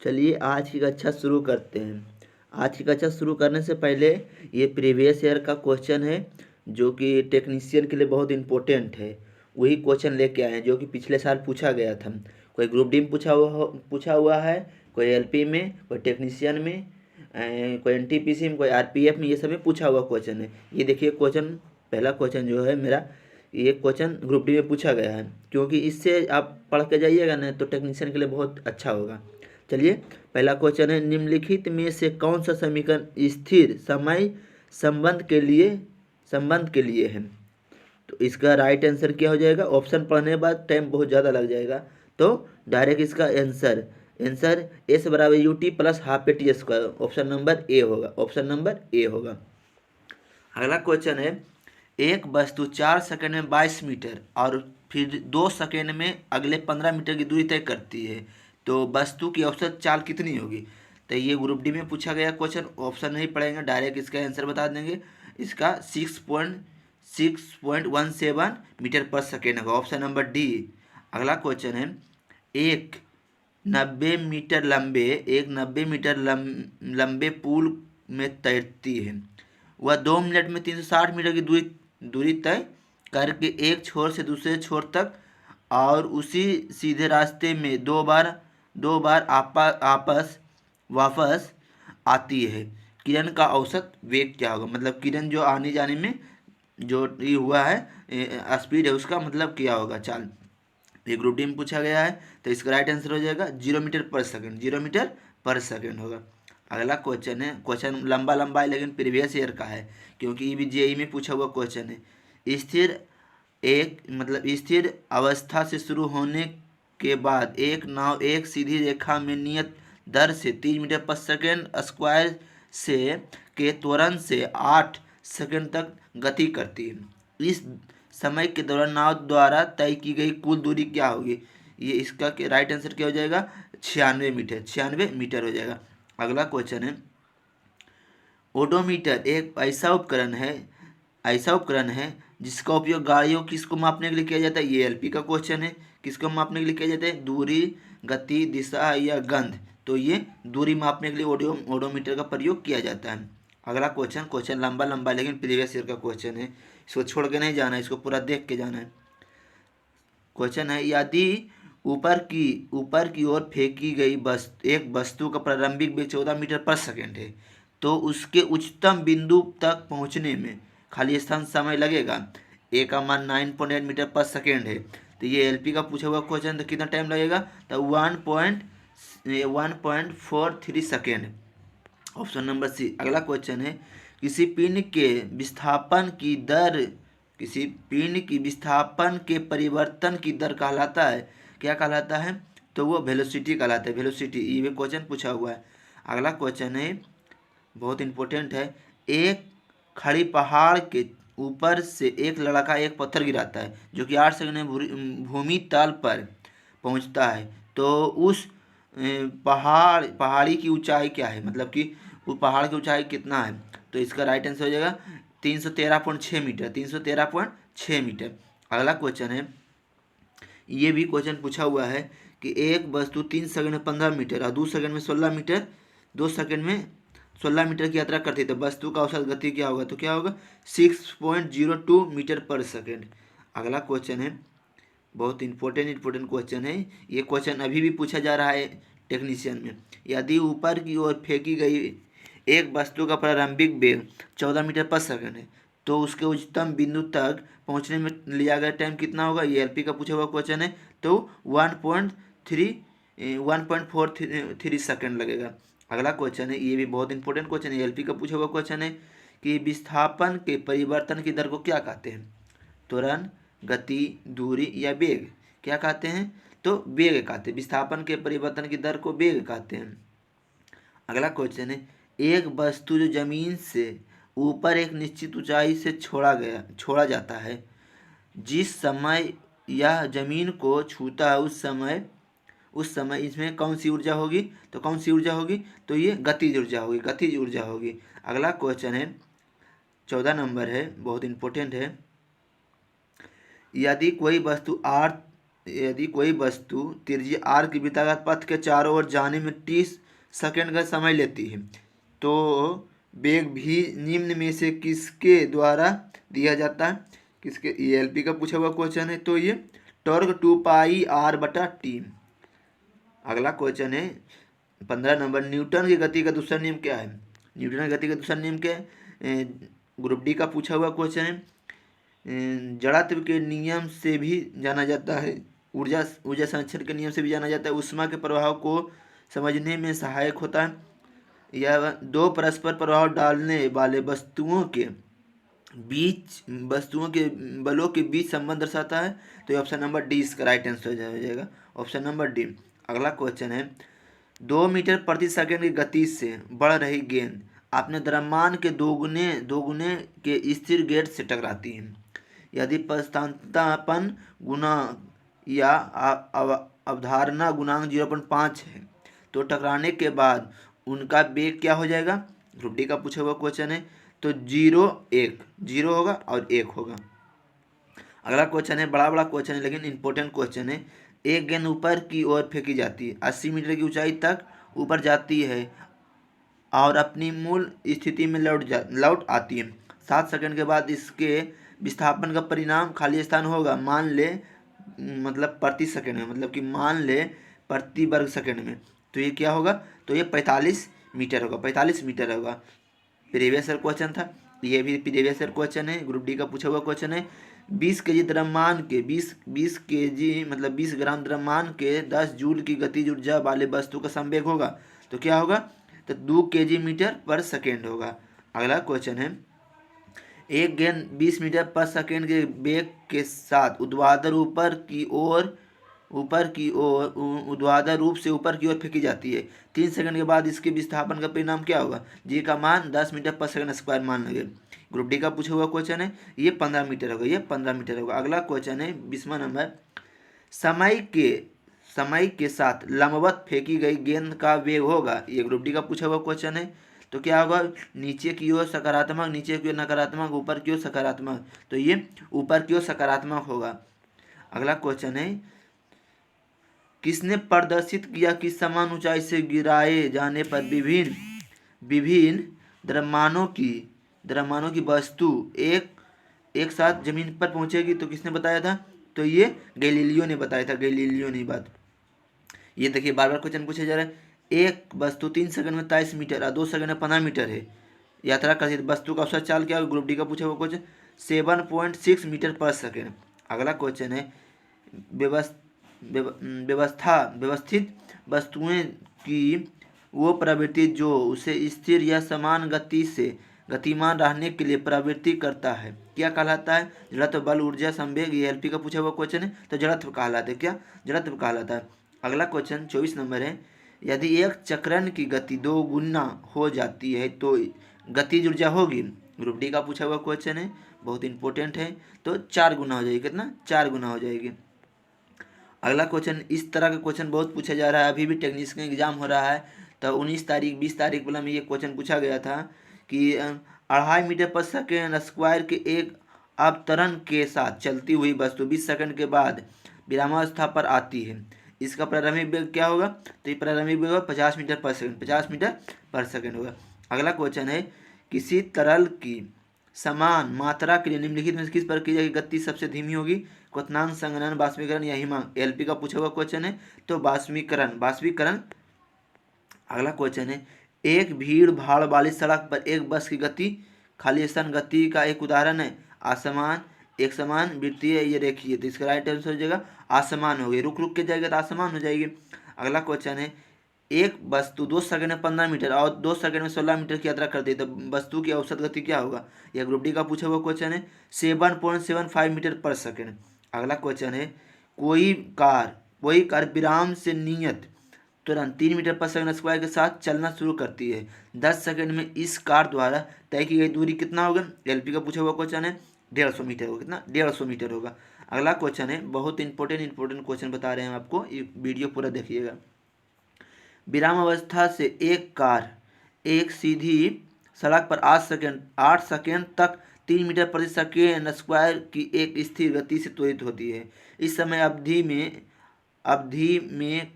चलिए आज की कक्षा शुरू करते हैं। आज की कक्षा शुरू करने से पहले ये प्रीवियस ईयर का क्वेश्चन है जो कि टेक्नीशियन के लिए बहुत इम्पोर्टेंट है। वही क्वेश्चन लेके आए हैं जो कि पिछले साल पूछा गया था। कोई ग्रुप डी में पूछा हुआ है, कोई एलपी में, कोई टेक्नीशियन में, कोई एनटीपीसी में, कोई आरपीएफ में, ये सब में पूछा हुआ क्वेश्चन है। ये देखिए क्वेश्चन, पहला क्वेश्चन जो है मेरा, ये क्वेश्चन ग्रुप डी में पूछा गया है। क्योंकि इससे आप पढ़ के जाइएगा ना तो टेक्नीशियन के लिए बहुत अच्छा होगा। चलिए पहला क्वेश्चन है, निम्नलिखित में से कौन सा समीकरण स्थिर समय संबंध के लिए है। तो इसका राइट आंसर क्या हो जाएगा। ऑप्शन पढ़ने के बाद टाइम बहुत ज़्यादा लग जाएगा, तो डायरेक्ट इसका आंसर एस बराबर U T plus half A T square, option number A होगा। ऑप्शन नंबर ए होगा। अगला क्वेश्चन है, एक वस्तु 4 सेकंड में 22 मीटर और फिर 2 सेकंड में अगले 15 मीटर की दूरी तय करती है, तो वस्तु की औसत चाल कितनी होगी। तो ये ग्रुप डी में पूछा गया क्वेश्चन। ऑप्शन नहीं पढ़ेंगे, डायरेक्ट इसका आंसर बता देंगे। इसका 6.17 मीटर पर सेकेंड होगा, ऑप्शन नंबर डी। अगला क्वेश्चन है, एक 90 मीटर लंबे पुल में तैरती है। वह 2 मिनट में 360 मीटर की दूरी तय करके एक छोर से दूसरे छोर तक और उसी सीधे रास्ते में दो बार वापस आती है। किरण का औसत वेग क्या होगा। मतलब किरण जो आने जाने में जो ये हुआ है स्पीड है, उसका मतलब क्या होगा, चाल। ये ग्रुप डी में पूछा गया है, तो इसका राइट आंसर हो जाएगा 0 metre per second. 0 metre per second होगा। अगला क्वेश्चन है, क्वेश्चन लंबा लंबा है लेकिन प्रीवियस ईयर का है, क्योंकि ये भी जेई में पूछा हुआ क्वेश्चन है। स्थिर अवस्था से शुरू होने के बाद एक नाव एक सीधी रेखा में नियत दर से 3 मीटर पर सेकंड स्क्वायर से के त्वरण से 8 सेकंड तक गति करती है। इस समय के दौरान नाव द्वारा तय की गई कुल दूरी क्या होगी। ये इसका राइट आंसर क्या हो जाएगा, 96 मीटर। 96 मीटर हो जाएगा। अगला क्वेश्चन है, ओडोमीटर एक ऐसा उपकरण है जिसका उपयोग गाड़ियों किसको मापने के लिए किया जाता है। ये एलपी का क्वेश्चन है। किसको मापने के लिए किया जाता है, दूरी, गति, दिशा या गंध। तो ये दूरी मापने के लिए ओडोमीटर का प्रयोग किया जाता है। अगला क्वेश्चन लंबा लंबा लेकिन प्रीवियस ईयर का क्वेश्चन है, इसको छोड़ के नहीं जाना है, इसको पूरा देख के जाना है। क्वेश्चन है, यदि ऊपर की ओर फेंकी गई एक वस्तु का प्रारंभिक वेग 14 मीटर पर सेकंड है, तो उसके उच्चतम बिंदु तक पहुंचने में खाली स्थान समय लगेगा। ए का मान 9.8 मीटर पर सेकंड है, तो ये एलपी का पूछा हुआ क्वेश्चन। तो कितना टाइम लगेगा, तो 1.43 सेकेंड, ऑप्शन नंबर सी। अगला क्वेश्चन है, किसी पिंड के विस्थापन के परिवर्तन की दर कहलाता है, क्या कहलाता है, तो वो वेलोसिटी कहलाता है। वेलोसिटी, ये क्वेश्चन पूछा हुआ है। अगला क्वेश्चन है, बहुत इंपॉर्टेंट है, एक खड़ी पहाड़ के ऊपर से एक लड़का एक पत्थर गिराता है जो कि 8 सेकंड में भूमि तल पर पहुंचता है, तो उस पहाड़ी की ऊंचाई क्या है। मतलब कि वो पहाड़ की ऊंचाई कितना है, तो इसका राइट आंसर हो जाएगा 313.6 मीटर। 313.6 मीटर। अगला क्वेश्चन है, ये भी क्वेश्चन पूछा हुआ है कि एक वस्तु 3 सेकंड में 15 मीटर और 2 सेकंड में 16 मीटर 2 सेकंड में 16 मीटर की यात्रा करती है, तो वस्तु का औसत गति क्या होगा, तो क्या होगा 6.02 मीटर पर सेकंड। अगला क्वेश्चन है, बहुत इंपॉर्टेंट क्वेश्चन है। ये क्वेश्चन अभी भी पूछा जा रहा है टेक्नीशियन में। यदि ऊपर की ओर फेंकी गई एक वस्तु का प्रारंभिक वेग 14 मीटर पर सेकंड है, तो उसके उच्चतम बिंदु तक पहुंचने में लिया गया टाइम कितना होगा। ये एलपी का पूछा हुआ क्वेश्चन है, तो 1.43 सेकंड लगेगा। अगला क्वेश्चन है, ये भी बहुत इंपॉर्टेंट क्वेश्चन है, एलपी का पूछा हुआ क्वेश्चन है कि विस्थापन के परिवर्तन की दर को क्या कहते हैं। त्वरण, गति, दूरी या वेग, क्या कहते हैं, तो वेग कहते हैं। विस्थापन के परिवर्तन की दर को वेग कहते हैं। अगला क्वेश्चन है, एक वस्तु जो जमीन से ऊपर एक निश्चित ऊंचाई से छोड़ा जाता है, जिस समय यह जमीन को छूता है उस समय इसमें कौन सी ऊर्जा होगी, तो कौन सी ऊर्जा होगी, तो ये गतिज ऊर्जा होगी। अगला क्वेश्चन है, 14 नंबर है, बहुत इंपॉर्टेंट है। यदि कोई वस्तु यदि कोई वस्तु त्रिज्या r की वृत्ताकार पथ के चारों ओर जाने में 30 सेकंड का समय लेती है तो वेग भी निम्न में से किसके द्वारा दिया जाता है? किसके? ये एलपी का पूछा हुआ क्वेश्चन है। तो ये टॉर्क 2πr/t। अगला क्वेश्चन है 15 नंबर, न्यूटन की गति का दूसरा नियम क्या है? न्यूटन की गति का दूसरा नियम क्या है? ग्रुप डी का पूछा हुआ क्वेश्चन है। जड़त्व के नियम से भी जाना जाता है, ऊर्जा ऊर्जा संरक्षण के नियम से भी जाना जाता है, ऊष्मा के प्रभाव को समझने में सहायक होता है। यह दो परस्पर प्रभाव डालने वाले वस्तुओं के बलों के बीच संबंध दर्शाता है। तो ये ऑप्शन नंबर डी इसका राइट आंसर हो जाएगा, ऑप्शन नंबर डी। अगला क्वेश्चन है 2 मीटर प्रति सेकंड की गति से बढ़ रही गेंद अपने द्रव्यमान के दोगुने के स्थिर गेट से टकराती है। यदि प्रस्थानपन गुणांक या अवधारणा गुणांक 0.5 है तो टकराने के बाद उनका वेग क्या हो जाएगा? ग्रुप डी का पूछा हुआ क्वेश्चन है। तो 0 होगा और 1 होगा। अगला क्वेश्चन है, बड़ा क्वेश्चन है लेकिन इंपॉर्टेंट क्वेश्चन है। एक गेंद ऊपर की ओर फेंकी जाती है, 80 मीटर की ऊंचाई तक ऊपर जाती है और अपनी मूल स्थिति में लौट आती है। 7 सेकंड के बाद इसके विस्थापन का परिणाम खाली स्थान होगा। मान ले मतलब प्रति सेकंड में, मतलब कि मान ले प्रति वर्ग सेकंड में। तो ये क्या होगा? तो ये 45 मीटर होगा, 45 मीटर होगा। प्रीवियस ईयर क्वेश्चन था, ये भी प्रीवियस ईयर क्वेश्चन है, ग्रुप डी का पूछा हुआ क्वेश्चन है। 20 केजी द्रव्यमान के 20 केजी मतलब 20 ग्राम द्रव्यमान के 10 जूल की गतिज ऊर्जा वाले वस्तु का संवेग होगा तो क्या होगा? तो 2 केजी मीटर पर सेकेंड होगा। अगला क्वेश्चन है, एक गेंद 20 मीटर पर सेकेंड के वेग के साथ ऊर्ध्वाधर ऊर्ध्वाधर रूप से ऊपर की ओर फेंकी जाती है। 3 सेकंड के बाद इसके विस्थापन का परिणाम क्या होगा? जी का मान 10 मीटर पर सेकंड स्क्वायर मान लगे। ग्रुप डी का पूछा हुआ क्वेश्चन है, ये 15 मीटर होगा, ये 15 मीटर होगा। अगला क्वेश्चन है 20वां नंबर, समय के साथ लंबवत फेंकी गई गेंद का वेग होगा। ये ग्रुप डी का पूछा हुआ क्वेश्चन है। तो क्या होगा? नीचे की ओर सकारात्मक, नीचे की ओर नकारात्मक, ऊपर की ओर सकारात्मक। तो ये ऊपर की ओर सकारात्मक होगा। अगला क्वेश्चन है, किसने प्रदर्शित किया कि समान ऊंचाई से गिराए जाने पर विभिन्न द्रव्यमानों की वस्तु एक साथ जमीन पर पहुंचेगी? तो किसने बताया था? तो ये गैलीलियो ने बताया था, गैलीलियो ने बात। ये देखिए बार बार क्वेश्चन पूछा जा रहा है। एक वस्तु 3 सेकंड में 23 मीटर और 2 सेकंड में 15 मीटर है यात्रा करती है, वस्तु का औसत चाल क्या? ग्रुप डी का पूछा हुआ क्वेश्चन 7.6 मीटर पर सेकंड। अगला क्वेश्चन है, व्यवस्थित वस्तुएं की वो प्रवृत्ति जो उसे स्थिर या समान गति से गतिमान रहने के लिए प्रवृत्ति करता है क्या कहलाता है? जड़त्व, बल, ऊर्जा, संवेग। ये एलपी का पूछा हुआ क्वेश्चन है। तो जड़त्व कहलाता है। क्या? जड़त्व कहलाता है। अगला क्वेश्चन 24 नंबर है, यदि एक चक्रण की गति 2 गुना हो जाती है तो गतिज ऊर्जा होगी? ग्रुप डी का पूछा हुआ क्वेश्चन है, बहुत इंपॉर्टेंट है। तो 4 गुना हो जाएगी। कितना? 4 गुना हो जाएगी। अगला क्वेश्चन, इस तरह का क्वेश्चन बहुत पूछा जा रहा है, अभी भी टेक्नीशियन एग्जाम हो रहा है। तो 19 तारीख 20 तारीख वाला में ये क्वेश्चन पूछा गया था कि 2.5 मीटर पर सेकेंड स्क्वायर के एक अवतरण के साथ चलती हुई वस्तु 20 सेकंड के बाद विरामावस्था पर आती है, इसका प्रारंभिक वेग क्या होगा? तो ये प्रारंभिक वेग 50 metre per second, 50 metre per second होगा। अगला क्वेश्चन है, किसी तरल की समान मात्रा के लिए निम्नलिखित में से किस प्रक्रिया की गति सबसे धीमी होगी? क्वथनांक, संघनन, वाष्पीकरण या हिमांक। एलपी का पूछा हुआ क्वेश्चन है। तो वाष्पीकरण। अगला क्वेश्चन है, एक भीड़ भाड़ वाली सड़क पर एक बस की गति खाली स्थान गति का एक उदाहरण है एक समान वृत्तीय ये रेखीय। तो इसका राइट आंसर हो जाएगा आसमान हो गई, रुक के जाएगा तो आसमान हो जाएगी। अगला क्वेश्चन है, एक वस्तु 2 सेकंड में 15 मीटर और 2 सेकंड में 16 मीटर की यात्रा करती है, तो वस्तु की औसत गति क्या होगा? यह ग्रुप डी का पूछा हुआ क्वेश्चन है, 7.75 मीटर पर सेकंड। अगला क्वेश्चन है, कोई कार विराम से नियत तुरंत 3 मीटर पर सेकंड स्क्वायर के साथ चलना शुरू करती है। 10 सेकंड में इस कार द्वारा तय की गई दूरी कितना होगा? एलपी का पूछा हुआ क्वेश्चन है, 150 मीटर होगा। कितना? 150 मीटर होगा। अगला क्वेश्चन है, बहुत इंपॉर्टेंट क्वेश्चन बता रहे हैं आपको, ये वीडियो पूरा देखिएगा। विराम अवस्था से एक कार एक सीधी सड़क पर 8 सेकंड तक 3 मीटर प्रति सेकेंड स्क्वायर की एक स्थिर गति से त्वरित होती है। इस समय अवधि में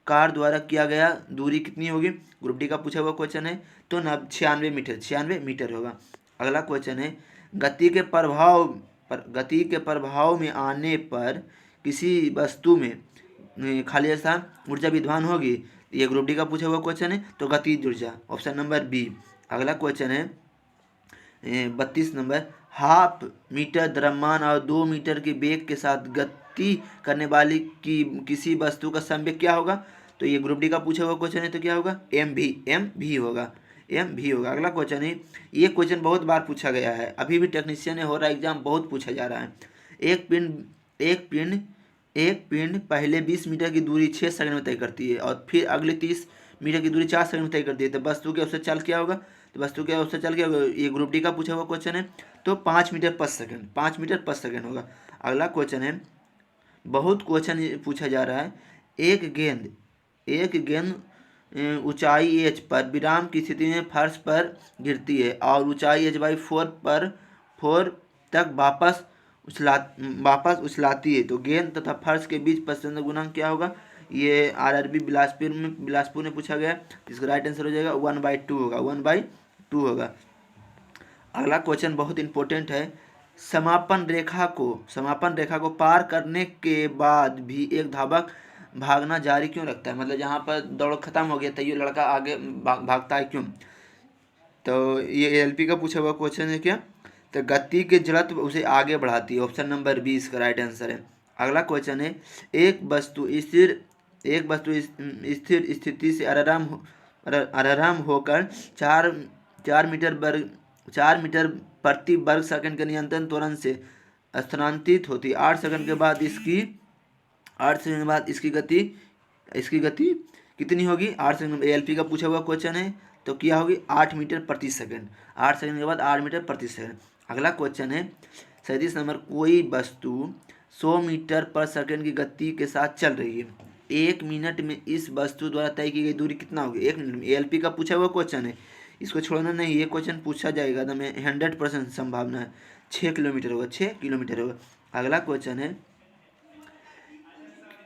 कार द्वारा किया गया दूरी कितनी होगी? ग्रुप डी का पूछा हुआ क्वेश्चन है। तो 96 मीटर होगा। अगला क्वेश्चन है, गति के प्रभाव में आने पर किसी वस्तु में खाली स्थान ऊर्जा विद्यमान होगी। ये ग्रुप डी का पूछा हुआ क्वेश्चन है। तो गतिज ऊर्जा, ऑप्शन नंबर बी। अगला क्वेश्चन है 32 नंबर, 1/2 मीटर द्रव्यमान और 2 मीटर के वेग के साथ गति करने वाली किसी वस्तु का संवेग क्या होगा? तो ये ग्रुप डी का पूछा हुआ क्वेश्चन है। तो क्या होगा? एम भी होगा। अगला क्वेश्चन है, ये क्वेश्चन बहुत बार पूछा गया है, अभी भी टेक्नीशियन हो रहा एग्जाम बहुत पूछा जा रहा है। एक पिंड पहले 20 मीटर की दूरी 6 सेकंड में तय करती है और फिर अगले 30 मीटर की दूरी 4 सेकंड में तय करती है। तो वस्तु के औसत चाल क्या होगा? ये ग्रुप डी का पूछा हुआ क्वेश्चन है। तो 5 मीटर पर सेकंड होगा। अगला क्वेश्चन है, बहुत क्वेश्चन पूछा जा रहा है, एक गेंद ऊंचाई एच पर विराम की स्थिति में फर्श पर गिरती है और ऊंचाई h/4 तक वापस उछलाती है। तो गेंद तथा फर्श के बीच पसंद गुणांक क्या होगा? ये आरआरबी बिलासपुर में पूछा गया। इसका राइट आंसर हो जाएगा 1/2 होगा। अगला क्वेश्चन बहुत इंपॉर्टेंट है, समापन रेखा को पार करने के बाद भी एक धावक भागना जारी क्यों रखता है? मतलब जहाँ पर दौड़ खत्म हो गया तो ये लड़का आगे भागता है क्यों? तो ये एलपी का पूछा हुआ क्वेश्चन है। क्या? तो गति के जड़त्व उसे आगे बढ़ाती है। ऑप्शन नंबर 20 का राइट आंसर है। अगला क्वेश्चन है, एक वस्तु स्थिर स्थिति से आराम होकर 4 मीटर प्रति वर्ग सेकंड के नियंत्रण त्वरण से स्थानांतरित होती है। 8 सेकंड के बाद इसकी गति कितनी होगी? 8 सेकंड। एलपी का पूछा हुआ क्वेश्चन है। तो क्या होगी? 8 मीटर प्रति सेकंड। 8 सेकंड के बाद 8 मीटर प्रति सेकंड। अगला क्वेश्चन है 37 नंबर, कोई वस्तु 100 मीटर पर सेकंड की गति के साथ चल रही है। 1 मिनट में इस वस्तु द्वारा तय की गई दूरी कितना होगी? 1 मिनट में। एलपी का पूछा हुआ क्वेश्चन है, इसको छोड़ना नहीं। ये क्वेश्चन पूछा जाएगा तो मैं 100% संभावना है। 6 किलोमीटर होगा। अगला क्वेश्चन है,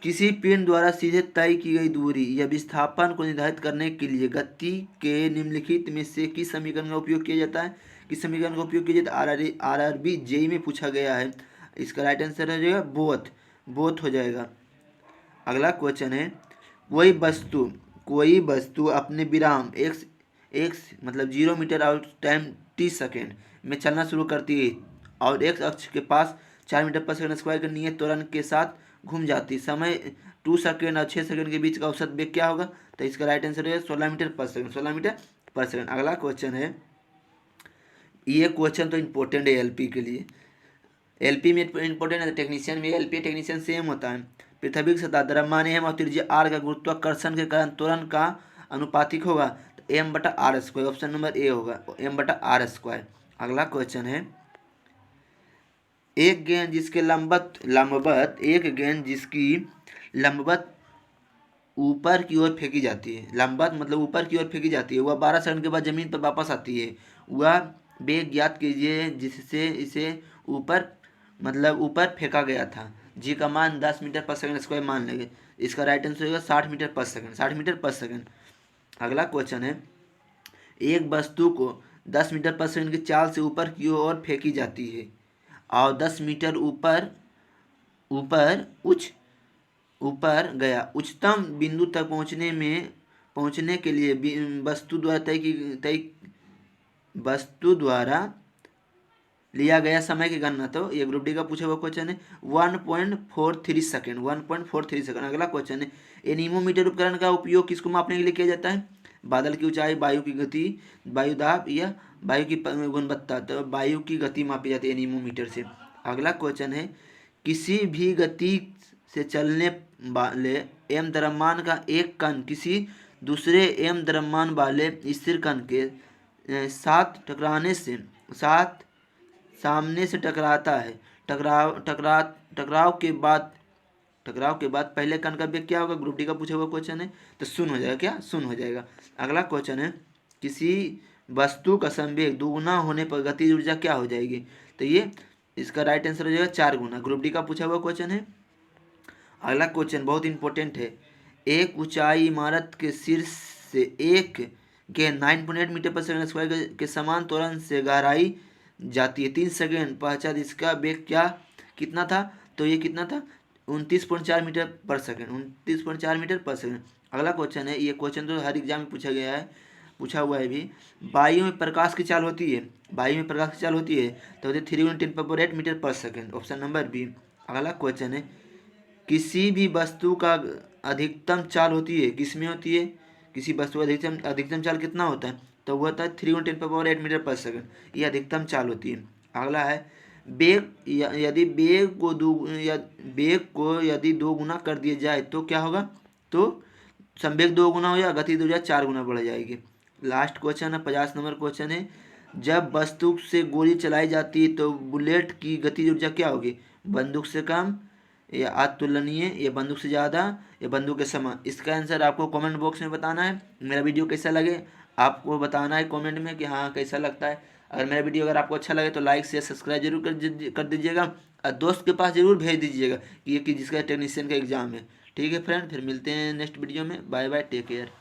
किसी पिंड द्वारा सीधे तय की गई दूरी या विस्थापन को निर्धारित करने के लिए गति के निम्नलिखित में से किस समीकरण का उपयोग किया जाता है? आरआरबी जेई में पूछा गया है। इसका राइट आंसर हो जाएगा बोथ हो जाएगा। अगला क्वेश्चन है, कोई वस्तु अपने विराम x मतलब 0 मीटर और टाइम t सेकेंड में चलना शुरू करती है और x अक्ष के पास 4 मीटर पर सेकंड स्क्वायर के नियत त्वरण के साथ घूम जाती है। समय 2 सेकेंड और 6 सेकेंड के बीच का औसत वेग क्या होगा? तो इसका राइट आंसर है 16 मीटर पर सेकेंड। अगला क्वेश्चन है, ये क्वेश्चन तो इम्पोर्टेंट है एलपी के लिए। एलपी में इम्पोर्टेंट है, टेक्नीशियन में एलपी टेक्नीशियन सेम होता है। पृथ्वी की सतह द्रव्यमान एम और त्रिज्या आर का गुरुत्वाकर्षण के कारण त्वरण का अनुपातिक होगा। तो m/r², ऑप्शन नंबर ए होगा, m/r²। अगला क्वेश्चन है, एक गेंद जिसकी लंबवत ऊपर की ओर फेंकी जाती है। लंबवत मतलब ऊपर की ओर फेंकी जाती है। वह 12 सेकंड के बाद जमीन पर वापस आती है। वह वेग ज्ञात कीजिए जिससे इसे ऊपर फेंका गया था। जी का मान 10 मीटर पर सेकंड स्क्वायर मान लेंगे। इसका राइट आंसर होगा 60 मीटर पर सेकंड। अगला क्वेश्चन है, एक वस्तु को 10 मीटर पर सेकंड की चाल से ऊपर की ओर फेंकी जाती है और 10 मीटर ऊपर गया। उच्चतम बिंदु तक पहुंचने के लिए वस्तु द्वारा लिया गया समय की गणना। तो ये ग्रुप डी का पूछा हुआ क्वेश्चन है। 1.43 सेकंड। अगला क्वेश्चन है, एनीमोमीटर उपकरण का उपयोग किसको मापने के लिए किया जाता है? बादल की ऊंचाई, वायु की गति, वायु दाब या वायु की गुणवत्ता। तो वायु की गति मापी जाती है एनीमोमीटर से। अगला क्वेश्चन है, किसी भी गति से चलने वाले एम द्रव्यमान का एक कण किसी दूसरे एम द्रव्यमान वाले स्थिर कण के साथ सामने से टकराता है। टकराव के बाद पहले कण का वेग क्या होगा? ग्रुप डी का पूछा हुआ क्वेश्चन है। तो शून्य हो जाएगा। क्या? शून्य हो जाएगा। अगला क्वेश्चन है, किसी वस्तु का संवेग दोगुना होने पर गतिज ऊर्जा क्या हो जाएगी? तो ये इसका राइट आंसर हो जाएगा 4 गुना। ग्रुप डी का पूछा हुआ क्वेश्चन है। अगला क्वेश्चन बहुत इंपॉर्टेंट है। एक ऊंचाई इमारत के शीर्ष से एक गेंद 9.8 मीटर पर सेकंड स्क्वायर के समान त्वरण से गहराई जाती है 3 सेकंड पश्चात इसका वेग क्या कितना था? तो ये कितना था? 29.4 metre per second. 29.4 metre per second. अगला क्वेश्चन है, ये क्वेश्चन तो हर एग्जाम में पूछा गया है, पूछा हुआ है भी। वायु में प्रकाश की चाल होती है, वायु में प्रकाश की चाल होती है तो होती है 3 × 10⁸ metre per second. Option number B. अगला क्वेश्चन है, किसी भी वस्तु का अधिकतम चाल होती है, किसमें होती है? किसी वस्तु का अधिकतम चाल कितना होता है? तो वो होता है 3 × 10⁸ मीटर पर सेकंड। ये अधिकतम चाल होती है। अगला है, यदि वेग को यदि 2 गुना कर दिया जाए तो क्या होगा? तो संवेग 2 गुना हो या गतिज ऊर्जा 4 गुना बढ़ जाएगी। लास्ट क्वेश्चन है 50 नंबर क्वेश्चन है, जब वस्तु से गोली चलाई जाती है तो बुलेट की गतिज ऊर्जा क्या होगी? बंदूक से कम या अतुलनीय या बंदूक से ज़्यादा या बंदूक के समान? इसका आंसर आपको कमेंट बॉक्स में बताना है। मेरा वीडियो कैसा लगे आपको बताना है कमेंट में कि हाँ कैसा लगता है। अगर मेरा वीडियो अगर आपको अच्छा लगे तो लाइक शेयर सब्सक्राइब जरूर कर दीजिएगा और दोस्त के पास जरूर भेज दीजिएगा कि जिसका टेक्नीशियन का एग्जाम है। ठीक है फ्रेंड, फिर मिलते हैं नेक्स्ट वीडियो में। Bye bye, take care.